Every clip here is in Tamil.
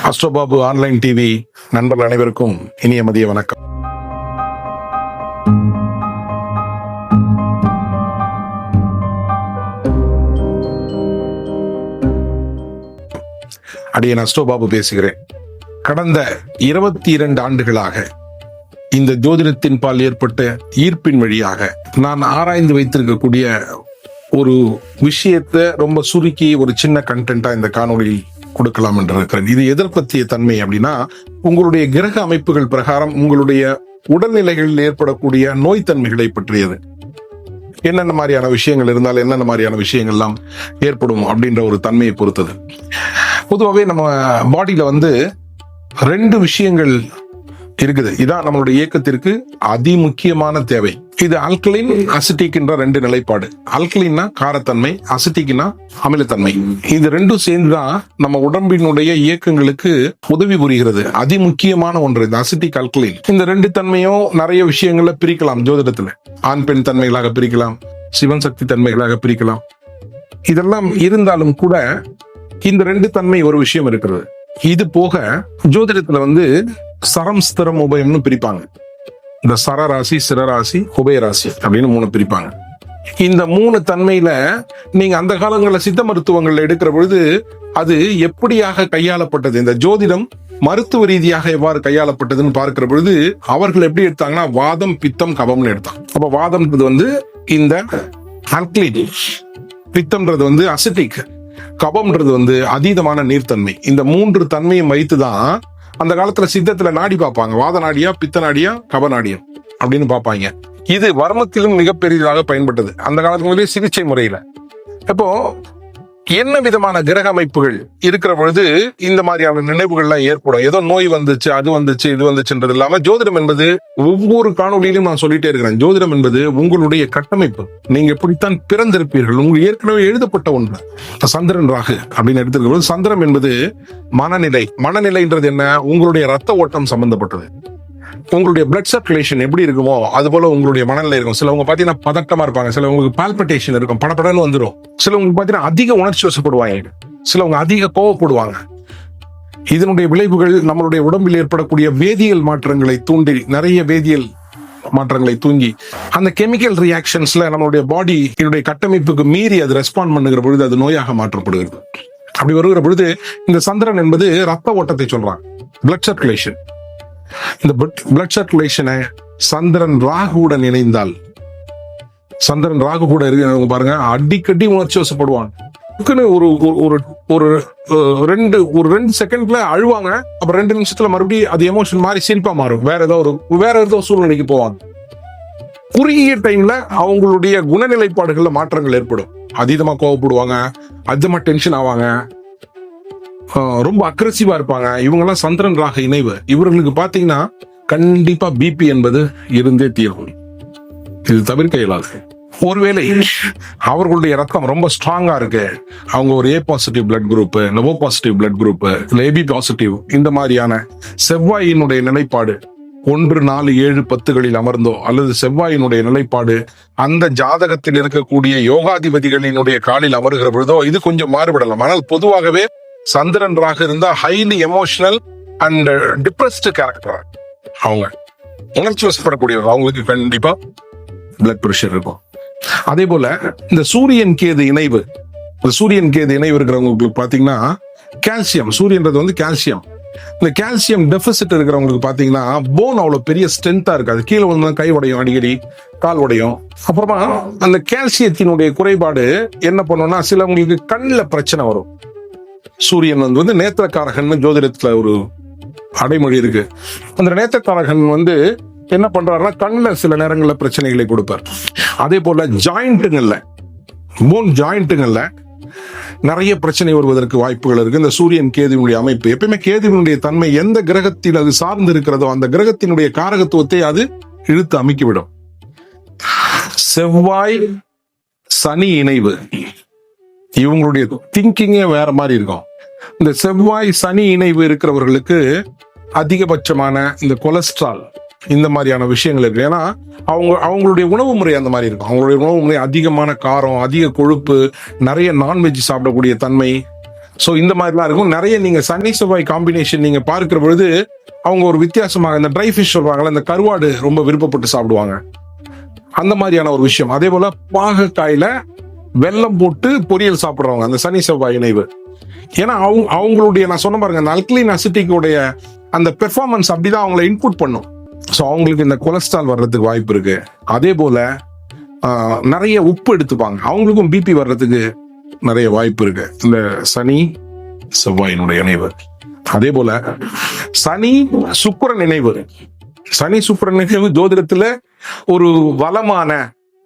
அஸ்ட்ரோபாபு ஆன்லைன் டிவி நண்பர்கள் அனைவருக்கும் இனிய மதிய வணக்கம். அடியேன் அஸ்ட்ரோபாபு பேசுகிறேன். கடந்த 22 ஆண்டுகளாக இந்த ஜோதிடத்தின் பால் ஏற்பட்ட ஈர்ப்பின் வழியாக நான் ஆராய்ந்து வைத்திருக்கக்கூடிய ஒரு விஷயத்தை ரொம்ப சுருக்கி ஒரு சின்ன கண்டென்ட்டா இந்த காணொலியில் கொடுக்கலாம் என்று இருக்கிறேன். இது எதிர்பத்திய தன்மை அப்படின்னா, உங்களுடைய கிரக அமைப்புகள் பிரகாரம் உங்களுடைய உடல்நிலைகளில் ஏற்படக்கூடிய நோய் தன்மைகளை பற்றியது. என்னென்ன மாதிரியான விஷயங்கள் இருந்தால் என்னென்ன மாதிரியான விஷயங்கள்லாம் ஏற்படும் அப்படின்ற ஒரு தன்மையை பொறுத்தது. பொதுவாகவே நம்ம பாடியில 2 விஷயங்கள் இருக்குது. இதான் நம்மளுடைய இயக்கத்திற்கு அதிமுக்கியமான தேவை. இது ஆல்கலைன், அசிட்டிக் என்ற 2 நிலைப்பாடு. ஆல்கலைன்னா காரத்தன்மை, அசிட்டிக்னா அமிலத்தன்மை. இது 2 சேர்ந்துதான் நம்ம உடம்பினுடைய இயக்கங்களுக்கு உதவி புரிகிறது. அதிமுக்கியமான ஒன்று இந்த அசிட்டிக், ஆல்கலைன். இந்த 2 தன்மையும் நிறைய விஷயங்கள்ல பிரிக்கலாம். ஜோதிடத்துல ஆண் பெண் தன்மைகளாக பிரிக்கலாம், சிவன் சக்தி தன்மைகளாக பிரிக்கலாம். இதெல்லாம் இருந்தாலும் கூட இந்த 2 தன்மை ஒரு விஷயம் இருக்கிறது. இது போக ஜோதிடத்துல சரம், ஸ்திரம், உபயம்னு பிரிப்பாங்க. இந்த சரராசி, சிரராசி, உபயராசி அப்படின்னு 3 பிரிப்பாங்க. இந்த 3 தன்மையில நீங்க அந்த காலங்களில் சித்த மருத்துவங்கள்ல எடுக்கிற பொழுது அது எப்படியாக கையாளப்பட்டது, இந்த ஜோதிடம் மருத்துவ ரீதியாக எவ்வாறு கையாளப்பட்டதுன்னு பார்க்கிற பொழுது அவர்கள் எப்படி எடுத்தாங்கன்னா வாதம், பித்தம், கபம்னு எடுத்தாங்க. அப்ப வாதம்ன்றது இந்த ஆல்கலைன், பித்தம்ன்றது அசிட்டிக், கபம்ன்றது அதீதமான நீர்த்தன்மை. இந்த 3 தன்மையும் வைத்துதான் அந்த காலத்துல சித்தத்துல நாடி பார்ப்பாங்க. வாத நாடியா, பித்த நாடியா, கப நாடியா அப்படின்னு பார்ப்பாங்க. இது வர்மத்திலும் மிக பெரிதாக பயன்பட்டது அந்த காலத்துல சிகிச்சை முறையில. இப்போ என்ன விதமான கிரக அமைப்புகள் இருக்கிற பொழுது இந்த மாதிரியான நினைவுகள்லாம் ஏற்படும். ஏதோ நோய் வந்துச்சு, அது வந்துச்சு, இது வந்துச்சுன்றது இல்லாம ஜோதிடம் என்பது ஒவ்வொரு காணொலியிலும் நான் சொல்லிட்டே இருக்கிறேன். ஜோதிடம் என்பது உங்களுடைய கட்டமைப்பு. நீங்க எப்படித்தான் பிறந்திருப்பீர்கள், உங்களுக்கு ஏற்கனவே எழுதப்பட்ட ஒன்று. சந்திரன், ராகு அப்படின்னு எடுத்துக்கிற போது சந்திரன் என்பது மனநிலை. மனநிலைன்றது என்ன? உங்களுடைய ரத்த ஓட்டம் சம்பந்தப்பட்டது. உங்களுடைய பிளட் சர்க்குலேஷன் எப்படி இருக்குமோ அது போல உங்களுடைய மனநிலை இருக்கும். சிலவங்க பாத்தீங்கன்னா பதட்டமா இருப்பாங்க, சிலவங்களுக்கு பால்பிட்டேஷன் இருக்கும், படப்படன்னு வந்துடும். சிலவங்களுக்கு பாத்தீங்கன்னா அதிக உணர்ச்சி வசப்படுவாங்க, சிலவங்க அதிக கோவப்படுவாங்க. இதனுடைய விளைவுகள் நம்மளுடைய உடம்பில் ஏற்படக்கூடிய வேதியியல் மாற்றங்களை தூண்டி, நிறைய வேதியியல் மாற்றங்களை தூங்கி அந்த கெமிக்கல் ரியாக்ஷன்ஸ்ல நம்மளுடைய பாடி கட்டமைப்புக்கு மீறி அது ரெஸ்பாண்ட் பண்ணுகிற பொழுது அது நோயாக மாற்றப்படுகிறது. அப்படி வருகிற பொழுது இந்த சந்திரன் என்பது ரத்த ஓட்டத்தை சொல்றாங்க, பிளட் சர்க்குலேஷன். இந்த பிளட் சர்க்குலேஷனை சந்திரன் ராகுவுடன் இணைந்தால், சந்திரன் ராகு கூட இருக்கு பாருங்க, அடிக்கடி உணர்ச்சி வசப்படுவாங்க. ஒரு 2 செகண்ட்ல அழுவாங்க, அப்புறம் 2 நிமிஷத்துல மறுபடியும் அது எமோஷன் மாறி சிரிப்பா மாறும். வேற ஏதோ சூழ்நிலைக்கு போவாங்க. குறுகிய டைம்ல அவங்களுடைய குணநிலைப்பாடுகள்ல மாற்றங்கள் ஏற்படும். அதீதமா கோவப்படுவாங்க, அதிகமா டென்ஷன் ஆவாங்க, ரொம்ப அக்ரெசிவா இருப்பாங்க. இவங்கெல்லாம் சந்திரன் ராக இணைவு. இவர்களுக்கு பாத்தீங்கன்னா கண்டிப்பா பிபி என்பது இருந்தே தீரும். இது தவிர்க்க இயலாது. ஒருவேளை அவர்களுடைய ரத்தம் ரொம்ப ஸ்ட்ராங்கா இருக்கு, அவங்க ஒரு A positive blood group, O positive blood group, AB positive, இந்த மாதிரியான செவ்வாயினுடைய நிலைப்பாடு 1, 4, 7, 10களில் அமர்ந்தோ அல்லது செவ்வாயினுடைய நிலைப்பாடு அந்த ஜாதகத்தில் இருக்கக்கூடிய யோகாதிபதிகளினுடைய காலில் அமர்கிற பொழுதோ இது கொஞ்சம் மாறுபடலாம். ஆனால் பொதுவாகவே சந்திரன் ராக இருந்தா highly emotional and depressed character. அவங்க உணர்ச்சி வசப்படக்கூடியவங்க, அவங்களுக்கு கண்டிப்பா பிளட் பிரஷர் இருக்கும். அதே போல இந்த சூரியன் கேது இணைவு, சூரியன் கேது இணைவு இருக்கிறவங்களுக்கு பாத்தீங்கன்னா கால்சியம், சூரியன்றது கால்சியம். இந்த கால்சியம் டெபிசிட் இருக்கிறவங்களுக்கு பாத்தீங்கன்னா போன் அவ்வளவு பெரிய ஸ்ட்ரென்த்தா இருக்காது. கீழே வந்து கை உடையும், அடிக்கடி கால் உடையும். அப்புறமா அந்த கால்சியத்தினுடைய குறைபாடு என்ன பண்ணும்னா சிலவங்களுக்கு கண்ணில் பிரச்சனை வரும். சூரியன் நேத்திரக்காரகன் ஜோதிடத்துல ஒரு அடைமொழி இருக்கு. அந்த நேத்திரக்காரகன் என்ன பண்றாருன்னா கண்ணுல சில நேரங்கள்ல பிரச்சனைகளை கொடுப்பார். அதே போல ஜாயிண்ட்டுங்கள்ல, போன் ஜாயிண்ட்டுங்கள்ல நிறைய பிரச்சனை வருவதற்கு வாய்ப்புகள் இருக்கு. இந்த சூரியன் கேதுவினுடைய அமைப்பு எப்பயுமே, கேதுவினுடைய தன்மை எந்த கிரகத்தில் அது சார்ந்து இருக்கிறதோ அந்த கிரகத்தினுடைய காரகத்துவத்தை அது இழுத்து அமைக்கிவிடும். செவ்வாய் சனி இணைவு, இவங்களுடைய திங்கிங்கே வேற மாதிரி இருக்கும். இந்த செவ்வாய் சனி இணைவு இருக்கிறவர்களுக்கு அதிகபட்சமான இந்த கொலஸ்ட்ரால், இந்த மாதிரியான விஷயங்கள் இருக்கு. ஏன்னா அவங்களுடைய உணவு முறை அந்த மாதிரி இருக்கும். அவங்களுடைய உணவு முறை அதிகமான காரம், அதிக கொழுப்பு, நிறைய நான்வெஜ் சாப்பிடக்கூடிய தன்மை, ஸோ இந்த மாதிரிலாம் இருக்கும். நிறைய நீங்க சனி செவ்வாய் காம்பினேஷன் நீங்க பார்க்கிற பொழுது அவங்க ஒரு வித்தியாசமாக இந்த ட்ரை ஃபிஷ் சொல்றாங்கல்ல, இந்த கருவாடு ரொம்ப விருப்பப்பட்டு சாப்பிடுவாங்க. அந்த மாதிரியான ஒரு விஷயம். அதே போல பாகக்காயில வெல்லம் போட்டு பொரியல் சாப்பிடுறவங்க, அந்த சனி செவ்வாய் இணைவு. ஏன்னா அவங்களுடைய நான் சொன்ன பாருங்க, அந்த அல்கலைன் அசிட்டிக்குடைய அந்த பெர்ஃபார்மன்ஸ் அப்படிதான் அவங்களை இன்புட் பண்ணும். ஸோ அவங்களுக்கு இந்த கொலஸ்ட்ரால் வர்றதுக்கு வாய்ப்பு இருக்கு. அதே போல நிறைய உப்பு எடுத்துப்பாங்க, அவங்களுக்கும் பிபி வர்றதுக்கு நிறைய வாய்ப்பு இருக்கு, இந்த சனி செவ்வாயினுடைய இணைவு. அதே போல சனி சுக்கிரன் இணைவு. சனி சுக்கிரன் இணைவு ஜோதிடத்துல ஒரு வளமான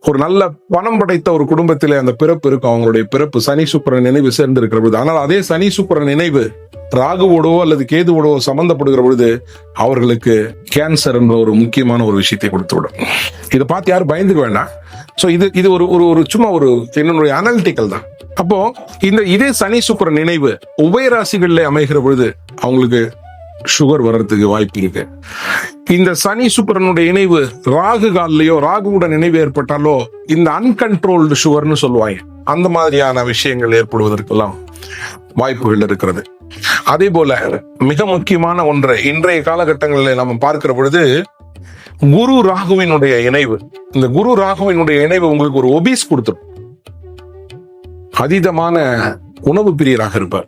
ஒரு நல்ல பணம் படைத்த ஒரு குடும்பத்திலே அந்த பிறப்பு இருக்கும். அவங்களுடைய பிறப்பு சனி சுக்கிரன் நினைவு சேர்ந்து இருக்கிற பொழுது, ஆனால் அதே சனி சுக்கிரன் நினைவு ராகுவோடவோ அல்லது கேதுவோடவோ சம்பந்தப்படுகிற பொழுது அவர்களுக்கு கேன்சர் என்ற ஒரு முக்கியமான ஒரு விஷயத்தை கொடுத்து விடும். இதை பார்த்து யாரும் பயந்துக்க வேண்டாம். ஸோ இது ஒரு ஒரு சும்மா ஒரு என்னுடைய அனலிட்டிக்கல் தான். அப்போ இதே சனி சுக்கிரன் நினைவு உபயராசிகள்ல அமைகிற பொழுது அவங்களுக்கு சுகர் வர்றதுக்கு வாய்ப்பு இருக்கு. இந்த சனி சுக்கிரனுடைய இணைவு ராகு காலிலேயோ ராகுவுடன் இணைவு ஏற்பட்டாலோ இந்த அன்கண்ட்ரோல்டு சுகர்னு சொல்லுவாங்க, அந்த மாதிரியான விஷயங்கள் ஏற்படுவதற்கெல்லாம் வாய்ப்புகள் இருக்கிறது. அதே போல மிக முக்கியமான ஒன்றை இன்றைய காலகட்டங்களில் நம்ம பார்க்கிற பொழுது குரு ராகுவினுடைய இணைவு. இந்த குரு ராகுவினுடைய இணைவு உங்களுக்கு ஒரு ஒபீஸ் கொடுத்துரும். அதீதமான உணவு பிரியராக இருப்பார்.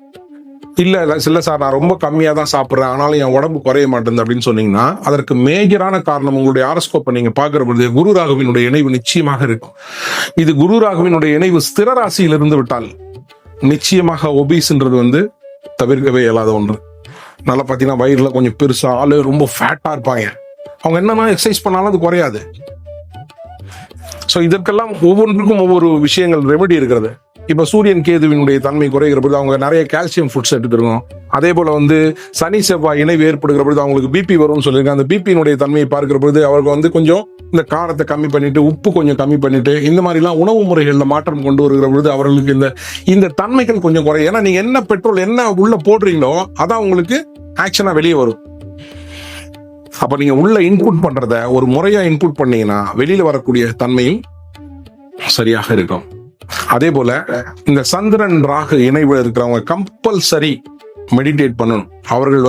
இல்ல சார் நான் ரொம்ப கம்மியா தான் சாப்பிட்றேன் ஆனாலும் என் உடம்பு குறைய மாட்டேங்குது அப்படின்னு சொன்னீங்கன்னா அதற்கு மேஜரான காரணம் உங்களுடைய ஹாரோஸ்கோப்பை நீங்க பாக்குற பொழுது குரு ராகுவினுடைய இணைவு நிச்சயமாக இருக்கும். இது குரு ராகுவினுடைய இணைவு ஸ்திர ராசியில் இருந்து விட்டால் நிச்சயமாக ஒபீஸ்ன்றது தவிர்க்கவே இயலாத ஒன்று. நல்லா பாத்தீங்கன்னா வயிறுல கொஞ்சம் பெருசா ஆளு ரொம்ப ஃபேட்டா இருப்பாங்க, அவங்க என்னன்னா எக்ஸசைஸ் பண்ணாலும் அது குறையாது. ஸோ இதற்கெல்லாம் ஒவ்வொன்றுக்கும் ஒவ்வொரு விஷயங்கள் ரெமெடி இருக்கிறது. இப்ப சூரியன் கேதுவினுடைய தன்மை குறைகிற பொழுது அவங்க நிறைய கால்சியம் ஃபுட்ஸ் எடுத்துருக்கோம். அதே போல சனி செவ்வாய் இணைவு ஏற்படுகிற பொழுது அவங்களுக்கு பிபி வரும்னு சொல்லியிருக்காங்க. அந்த பிபியினுடைய தன்மையை பார்க்கிற பொழுது அவருக்கு கொஞ்சம் இந்த காரத்தை கம்மி பண்ணிட்டு உப்பு கொஞ்சம் கம்மி பண்ணிட்டு இந்த மாதிரிலாம் உணவு முறைகள்ல மாற்றம் கொண்டு வருகிற பொழுது அவர்களுக்கு இந்த தன்மைகள் கொஞ்சம் குறையும். ஏன்னா நீங்க என்ன பெட்ரோல் என்ன உள்ள போடுறீங்களோ அதான் உங்களுக்கு ஆக்ஷனா வெளியே வரும். அப்ப நீங்க உள்ள இன்புட் பண்றத ஒரு முறையா இன்புட் பண்ணீங்கன்னா வெளியில வரக்கூடிய தன்மையும் சரியாக இருக்கும். அதே போல இந்த சந்திரன் ராகு இணைவு இருக்கிறவங்க கம்பல்சரி மெடிடேட் பண்ணணும். அவர்கள்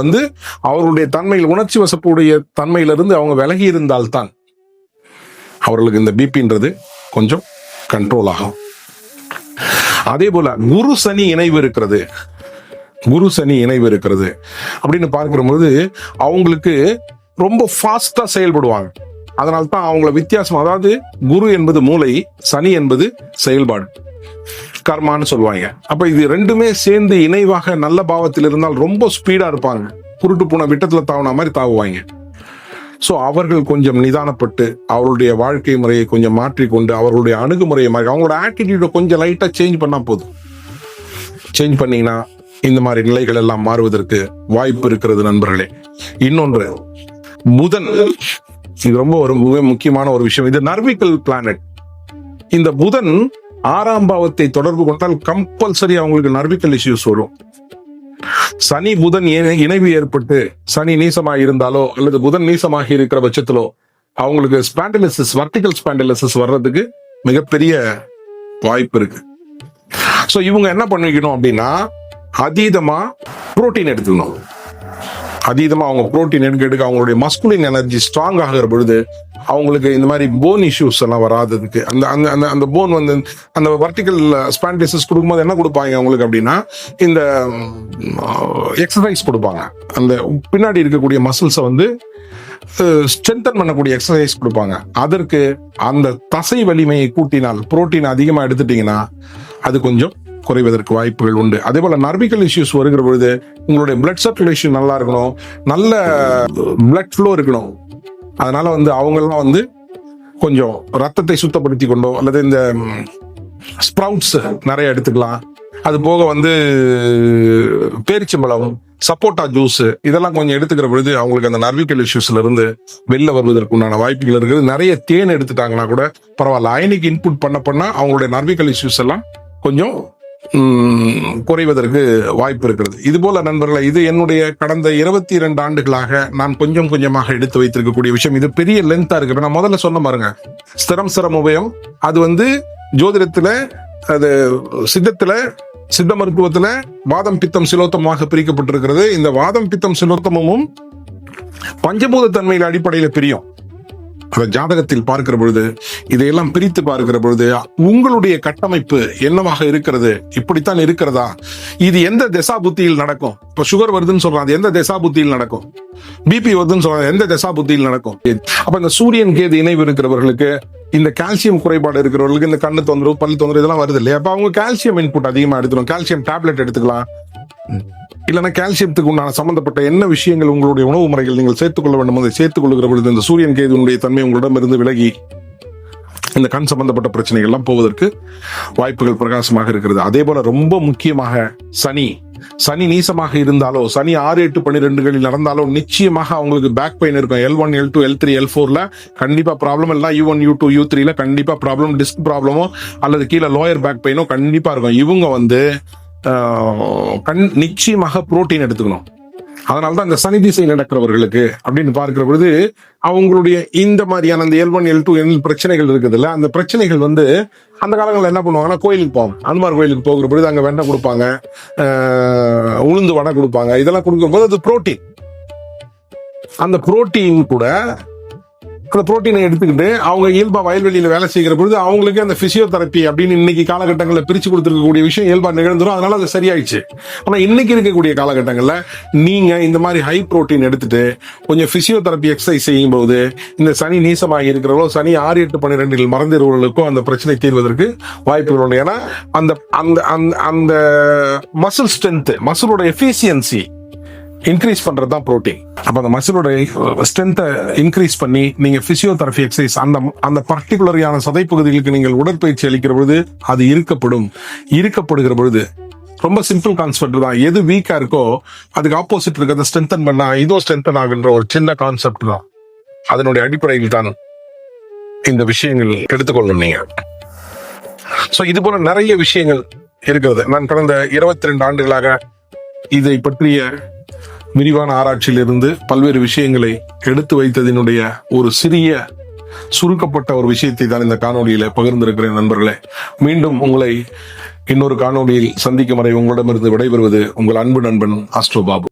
அவர்களுடைய தன்மையில் உணர்ச்சி வசப்புடைய தன்மையிலிருந்து அவங்க விலகி இருந்தால்தான் அவர்களுக்கு இந்த பிபின்றது கொஞ்சம் கண்ட்ரோல் ஆகும். அதே போல குரு சனி இணைவு இருக்கிறது. குரு சனி இணைவு இருக்கிறது அப்படின்னு பார்க்கிற பொழுது அவங்களுக்கு ரொம்ப ஃபாஸ்டா செயல்படுவாங்க. அதனால தான் அவங்கள வித்தியாசம், அதாவது குரு என்பது மூளை, சனி என்பது செயல்பாடு, கர்மான்னு சொல்லுவாங்க. அப்ப இது ரெண்டுமே சேர்ந்து இணைவாக நல்ல பாவத்தில் இருந்தால் ரொம்ப ஸ்பீடா இருப்பாங்க, குருட்டு போன விட்டத்துல தாவுன மாதிரி தாவுவாங்க. ஸோ அவர்கள் கொஞ்சம் நிதானப்பட்டு அவருடைய வாழ்க்கை முறையை கொஞ்சம் மாற்றிக்கொண்டு அவர்களுடைய அணுகுமுறையை மாறி அவங்களோட ஆட்டிடியூட கொஞ்சம் லைட்டா சேஞ்ச் பண்ணா போதும். சேஞ்ச் பண்ணீங்கன்னா இந்த மாதிரி நிலைகள் எல்லாம் மாறுவதற்கு வாய்ப்பு இருக்கிறது நண்பர்களே. இன்னொன்று புதன், இது ரொம்ப ஒரு மிக முக்கியமான ஒரு விஷயம். இது நர்விக்கல் பிளானட். இந்த புதன் 6ஆம் பாவத்தை தொடர்பு கொண்டால் கம்பல்சரி அவங்களுக்கு நர்விக்கல் இஷ்யூஸ் வரும். சனி புதன் இணைவு ஏற்பட்டு சனி நீசமாக இருந்தாலோ அல்லது புதன் நீசமாக இருக்கிற பட்சத்திலோ அவங்களுக்கு ஸ்பாண்டிலிசிஸ், வர்டிகல் ஸ்பாண்டிலிசிஸ் வர்றதுக்கு மிகப்பெரிய வாய்ப்பு இருக்கு. ஸோ இவங்க என்ன பண்ணிக்கணும் அப்படின்னா அதீதமா புரோட்டீன் எடுத்துக்கணும். அதீதமா அவங்க புரோட்டீன் எடுக்க அவங்களுடைய மஸ்குலின் எனர்ஜி ஸ்ட்ராங் ஆகிற பொழுது அவங்களுக்கு இந்த மாதிரி போன் இஷ்யூஸ் எல்லாம் வராததுக்கு அந்த போன் அந்த வர்டிகல் ஸ்பாண்டிலிசிஸ் கொடுக்கும்போது என்ன கொடுப்பாங்க அவங்களுக்கு அப்படின்னா இந்த எக்ஸசைஸ் கொடுப்பாங்க. அந்த பின்னாடி இருக்கக்கூடிய மசில்ஸை ஸ்ட்ரென்தன் பண்ணக்கூடிய எக்ஸசைஸ் கொடுப்பாங்க. அதற்கு அந்த தசை வலிமையை கூட்டினால் புரோட்டீன் அதிகமா எடுத்துட்டீங்கன்னா அது கொஞ்சம் குறைவதற்கு வாய்ப்புகள் உண்டு. அதே போல நர்விக்கல் இஷ்யூஸ் வருகிற பொழுது உங்களுடைய பிளட் சர்க்குலேஷன் நல்லா இருக்கணும், நல்ல பிளட் ஃப்ளோ இருக்கணும். அதனால அவங்கெல்லாம் கொஞ்சம் ரத்தத்தை சுத்தப்படுத்தி கொண்டோ அல்லது இந்த ஸ்ப்ரவுட்ஸ் நிறைய எடுத்துக்கலாம். அது போக பேரிச்சம்பழம், சப்போட்டா ஜூஸ் இதெல்லாம் கொஞ்சம் எடுத்துக்கிற பொழுது அவங்களுக்கு அந்த நர்விக்கல் இஷ்யூஸ்ல இருந்து வெளில வருவதற்கு உண்டான வாய்ப்புகள் இருக்குது. நிறைய தேன் எடுத்துட்டாங்கன்னா கூட பரவாயில்ல, அயனிக் இன்புட் பண்ண அவங்களுடைய நர்விக்கல் இஷ்யூஸ் எல்லாம் கொஞ்சம் குறைவதற்கு வாய்ப்பு இருக்கிறது. இது போல நண்பர்களே, இது என்னுடைய கடந்த 22 ஆண்டுகளாக நான் கொஞ்சம் கொஞ்சமாக எடுத்து வைத்திருக்கக்கூடிய விஷயம். இது பெரிய லென்த்தா இருக்கு. நான் முதல்ல சொன்ன பாருங்க, ஸ்திரம் சிரம் உபயம், அது ஜோதிடத்துல அது சித்தத்துல சித்த மருத்துவத்துல வாதம் பித்தம் சிலோத்தமாக பிரிக்கப்பட்டிருக்கிறது. இந்த வாதம் பித்தம் சிலோத்தமும் பஞ்சபூத தன்மையின் அடிப்படையில பிரியும். அந்த ஜாதகத்தில் பார்க்கிற பொழுது இதையெல்லாம் பிரித்து பார்க்கிற பொழுது உங்களுடைய கட்டமைப்பு என்னவாக இருக்கிறது, இப்படித்தான் இருக்கிறதா, இது எந்த திசா புத்தியில் நடக்கும். இப்ப சுகர் வருதுன்னு சொல்றாங்க, எந்த திசா புத்தியில் நடக்கும். பிபி வருதுன்னு சொல்றாங்க, எந்த திசா புத்தியில் நடக்கும். அப்ப இந்த சூரியன் கேது இணைவு இருக்கிறவர்களுக்கு, இந்த கால்சியம் குறைபாடு இருக்கிறவர்களுக்கு இந்த கண்ணு தொந்தரவு, பல் தொந்தரவு இதெல்லாம் வருது இல்லையா. அப்ப அவங்க கால்சியம் இன்புட் அதிகமா எடுத்துக்கணும், கால்சியம் டேப்லெட் எடுத்துக்கலாம். இல்லைன்னா கால்சியத்துக்கு உண்டான சம்பந்தப்பட்ட என்ன விஷயங்கள் உங்களுடைய உணவு முறைகள் நீங்கள் சேர்த்துக்கொள்ள வேண்டும் அதை சேர்த்துக் கொள்ளுகிற பொழுது இந்த சூரியன் கேதுனுடைய தன்மை உங்களிடமிருந்து விலகி இந்த கண் சம்பந்தப்பட்ட பிரச்சனைகள் எல்லாம் போவதற்கு வாய்ப்புகள் பிரகாசமாக இருக்கிறது. அதே போல ரொம்ப முக்கியமாக சனி நீசமாக இருந்தாலோ, சனி 6, 8, 12 நடந்தாலோ நிச்சயமாக அவங்களுக்கு பேக் பெயின் இருக்கும். L1, L2, L3, L4 கண்டிப்பா ப்ராப்ளம், இல்ல U1, U2, U3 கண்டிப்பா ப்ராப்ளம், டிஸ்க் ப்ராப்ளமோ அல்லது கீழே லோயர் பேக் பெயினோ கண்டிப்பா இருக்கும். இவங்க நிச்சயமாக புரோட்டீன் எடுத்துக்கணும். அதனாலதான் இந்த சனி திசை நடக்கிறவர்களுக்கு அப்படின்னு பார்க்கிற பொழுது அவங்களுடைய இந்த மாதிரியான அந்த L1, L2 பிரச்சனைகள் இருக்குது இல்ல, அந்த பிரச்சனைகள் அந்த காலங்களில் என்ன பண்ணுவாங்கன்னா கோயிலுக்கு போவாங்க. அனுமார் கோயிலுக்கு போகிற பொழுது அங்க வெண்ணெய் கொடுப்பாங்க, உளுந்து வடை கொடுப்பாங்க. இதெல்லாம் கொடுக்கும்போது அது புரோட்டீன். அந்த புரோட்டீன் கூட அந்த புரோட்டீனை எடுத்துக்கிட்டு அவங்க இயல்பா வயல்வெளியில வேலை செய்கிற பொழுது அவங்களுக்கு அந்த பிசியோதெரப்பி அப்படின்னு இன்னைக்கு காலகட்டங்களில் பிரிச்சு கொடுத்துருக்கக்கூடிய விஷயம் இயல்பா நிகழ்ந்துரும். அதனால அது சரியாயிடுச்சு. ஆனா இன்னைக்கு இருக்கக்கூடிய காலகட்டங்கள்ல நீங்க இந்த மாதிரி ஹை புரோட்டீன் எடுத்துட்டு கொஞ்சம் பிசியோதெரப்பி எக்ஸசைஸ் செய்யும் போது இந்த சனி நீசமாக இருக்கிறவங்களோ, சனி 6, 8, 12 மறந்துடுவர்களுக்கும் அந்த பிரச்சனை தீர்வதற்கு வாய்ப்புகள் உண்டு. ஏன்னா அந்த அந்த அந்த மசில் ஸ்ட்ரென்த், மசிலோட எஃபிஷியன்சி இன்க்ரீஸ் பண்றது தான் புரோட்டீன். அப்ப அந்த மசிலோட ஸ்ட்ரென்த்தை இன்க்ரீஸ் பண்ணி நீங்க பிசியோதெரபி எக்ஸசைஸ் அந்த பர்டிகுலரான சதைப்பகுதிகளுக்கு நீங்கள் உடற்பயிற்சி அளிக்கிற பொழுது அது இருக்கப்படுகிற பொழுது ரொம்ப சிம்பிள் கான்செப்ட் தான். எது வீக்கா இருக்கோ அதுக்கு ஆப்போசிட் இருக்கிறத ஸ்ட்ரென்தன் பண்ணா இதோ ஸ்ட்ரென்தன் ஆகுன்ற ஒரு சின்ன கான்செப்ட் தான். அதனுடைய அடிப்படையில் தான் இந்த விஷயங்கள் எடுத்துக்கொள்ளணும் நீங்க. சோ இது போல நிறைய விஷயங்கள் இருக்கிறது. நான் கடந்த 22 ஆண்டுகளாக இதை பற்றிய விரிவான ஆராய்ச்சியிலிருந்து பல்வேறு விஷயங்களை எடுத்து வைத்ததினுடைய ஒரு சிறிய சுருக்கப்பட்ட ஒரு விஷயத்தை தான் இந்த காணொலியில பகிர்ந்திருக்கிறேன். நண்பர்களே, மீண்டும் உங்களை இன்னொரு காணொலியில் சந்திக்கும் வரை உங்களிடமிருந்து விடைபெறுவது உங்கள் அன்பு நண்பன் ஆஸ்ட்ரோ பாபு.